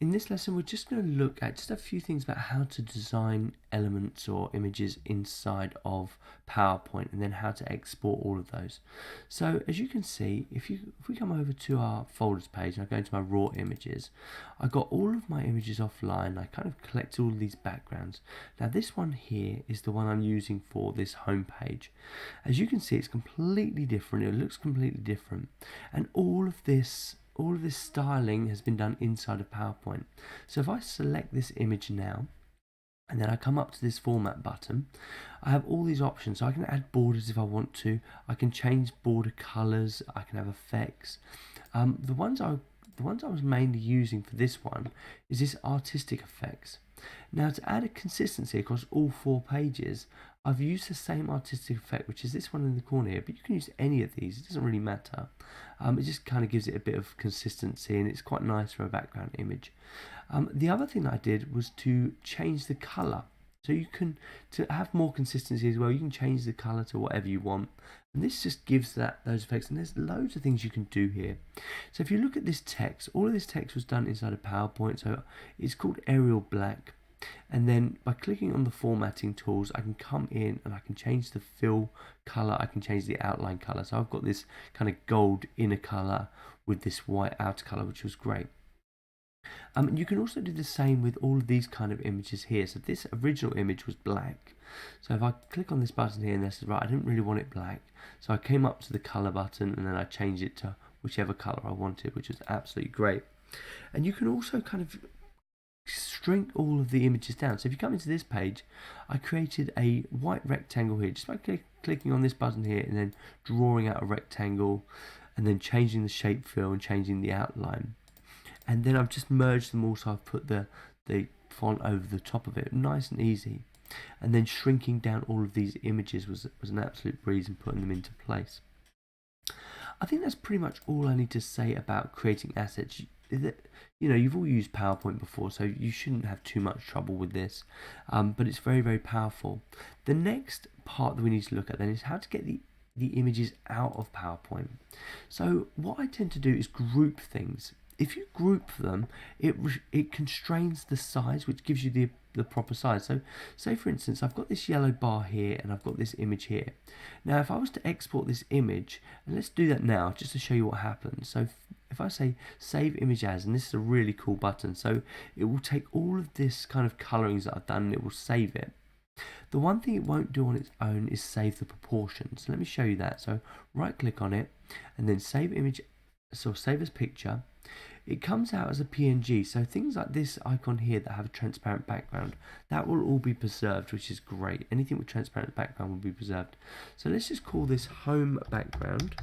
In this lesson, we're just going to look at just a few things about how to design elements or images inside of PowerPoint and then how to export all of those. So as you can see, if we come over to our folders page and I go into my raw images, I got all of my images offline. I kind of collect all of these backgrounds. Now this one here is the one I'm using for this home page. As you can see, it's completely different. It looks completely different. And all of this styling has been done inside of PowerPoint. So if I select this image now, and then I come up to this format button, I have all these options. So I can add borders if I want to. I can change border colors. I can have effects. The ones I was mainly using for this one is this artistic effects. Now to add a consistency across all 4 pages, I've used the same artistic effect, which is this one in the corner here, but you can use any of these, it doesn't really matter. It just kind of gives it a bit of consistency and it's quite nice for a background image. The other thing that I did was to change the color. So you can, to have more consistency as well, you can change the color to whatever you want. And this just gives those effects, and there's loads of things you can do here. So if you look at this text, all of this text was done inside of PowerPoint, so it's called Arial Black. And then by clicking on the formatting tools, I can come in and I can change the fill color, I can change the outline color. So I've got this kind of gold inner color with this white outer color, which was great. You can also do the same with all of these kind of images here. So this original image was black. So if I click on this button here and this is right, I didn't really want it black. So I came up to the color button and then I changed it to whichever color I wanted, which was absolutely great. And you can also kind of shrink all of the images down. So if you come into this page, I created a white rectangle here just by clicking on this button here and then drawing out a rectangle and then changing the shape fill and changing the outline. And then I've just merged them all, so I've put the font over the top of it, nice and easy. And then shrinking down all of these images was an absolute breeze and putting them into place. I think that's pretty much all I need to say about creating assets. You've all used PowerPoint before, so you shouldn't have too much trouble with this, but it's very, very powerful. The next part that we need to look at then is how to get the images out of PowerPoint. So what I tend to do is group things. If you group them, it constrains the size, which gives you the proper size. So say for instance, I've got this yellow bar here and I've got this image here. Now if I was to export this image, and let's do that now just to show you what happens. So if I say save image as, and this is a really cool button, so it will take all of this kind of colorings that I've done and it will save it. The one thing it won't do on its own is save the proportions. So let me show you that. So right click on it and then save image, so save as picture. It comes out as a PNG, so things like this icon here that have a transparent background, that will all be preserved, which is great. Anything with transparent background will be preserved. So let's just call this home background.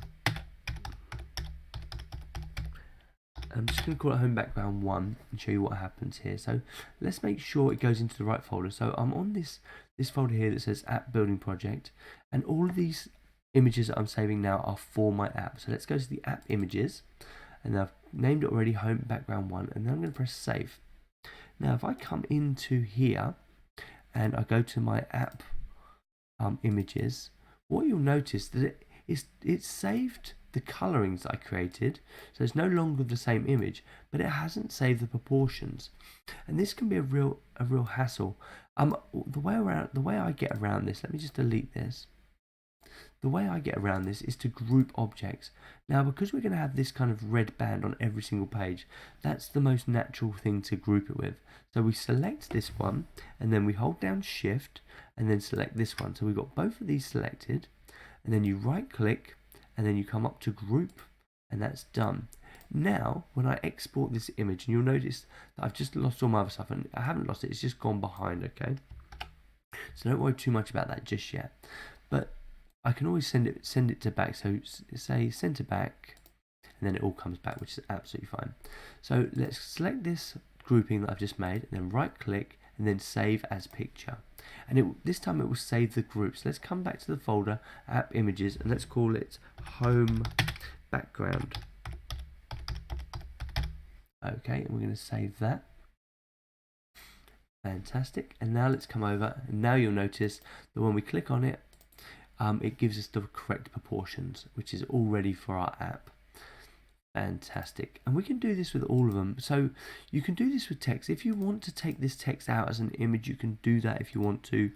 I'm just going to call it home background 1 and show you what happens here. So let's make sure it goes into the right folder. So I'm on this folder here that says app building project, and all of these images that I'm saving now are for my app. So let's go to the app images, and I've named it already home background 1, and then I'm going to press save. Now if I come into here and I go to my app images, what you'll notice that it's saved the colorings that I created, so it's no longer the same image, but it hasn't saved the proportions, and this can be a real hassle. The way I get around this, let me just delete this. The way I get around this is to group objects. Now because we're going to have this kind of red band on every single page, that's the most natural thing to group it with. So we select this one and then we hold down shift and then select this one. So we've got both of these selected, and then you right click and then you come up to group, and that's done. Now when I export this image, and you'll notice that I've just lost all my other stuff, and I haven't lost it, it's just gone behind, okay? So don't worry too much about that just yet. But I can always send it to back, so say send to back, and then it all comes back, which is absolutely fine. So let's select this grouping that I've just made, and then right click, and then save as picture. And this time it will save the groups. Let's come back to the folder, app images, and let's call it home background. Okay, and we're going to save that. Fantastic. And now let's come over, and now you'll notice that when we click on it, it gives us the correct proportions, which is all ready for our app. Fantastic. And we can do this with all of them. So you can do this with text. If you want to take this text out as an image, you can do that if you want to,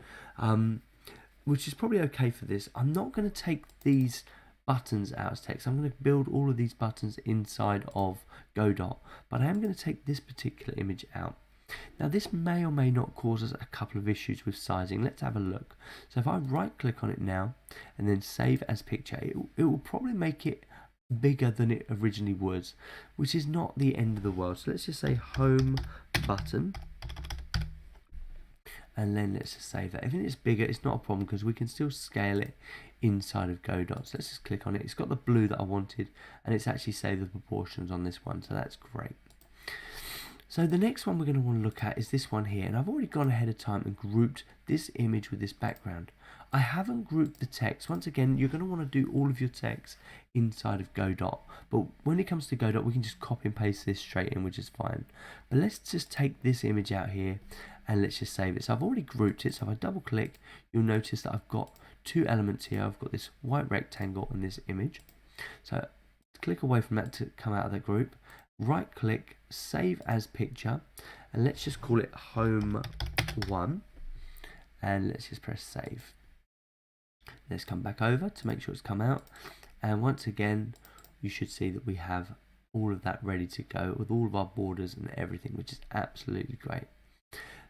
which is probably okay for this. I'm not going to take these buttons out as text. I'm going to build all of these buttons inside of Godot, but I am going to take this particular image out. Now this may or may not cause us a couple of issues with sizing. Let's have a look. So if I right click on it now and then save as picture, it will probably make it bigger than it originally was, which is not the end of the world. So let's just say home button, and then let's just save that. If it's bigger, it's not a problem because we can still scale it inside of Godot. So let's just click on it. It's got the blue that I wanted, and it's actually saved the proportions on this one, so that's great. So the next one we're going to want to look at is this one here, and I've already gone ahead of time and grouped this image with this background. I haven't grouped the text. Once again, you're going to want to do all of your text inside of Godot, but when it comes to Godot, we can just copy and paste this straight in, which is fine. But let's just take this image out here and let's just save it. So I've already grouped it, so if I double click, you'll notice that I've got two elements here. I've got this white rectangle and this image. So click away from that to come out of the group. Right click, save as picture, and let's just call it home 1, and let's just press save. Let's come back over to make sure it's come out, and once again you should see that we have all of that ready to go with all of our borders and everything, which is absolutely great.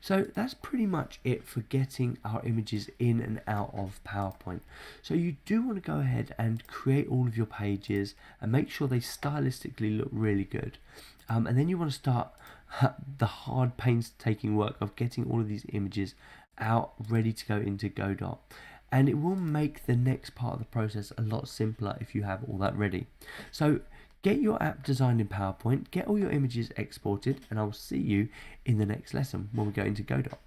So that's pretty much it for getting our images in and out of PowerPoint. So you do want to go ahead and create all of your pages and make sure they stylistically look really good. And then you want to start the hard, painstaking work of getting all of these images out ready to go into Godot. And it will make the next part of the process a lot simpler if you have all that ready. So get your app designed in PowerPoint, get all your images exported, and I will see you in the next lesson when we go into Godot.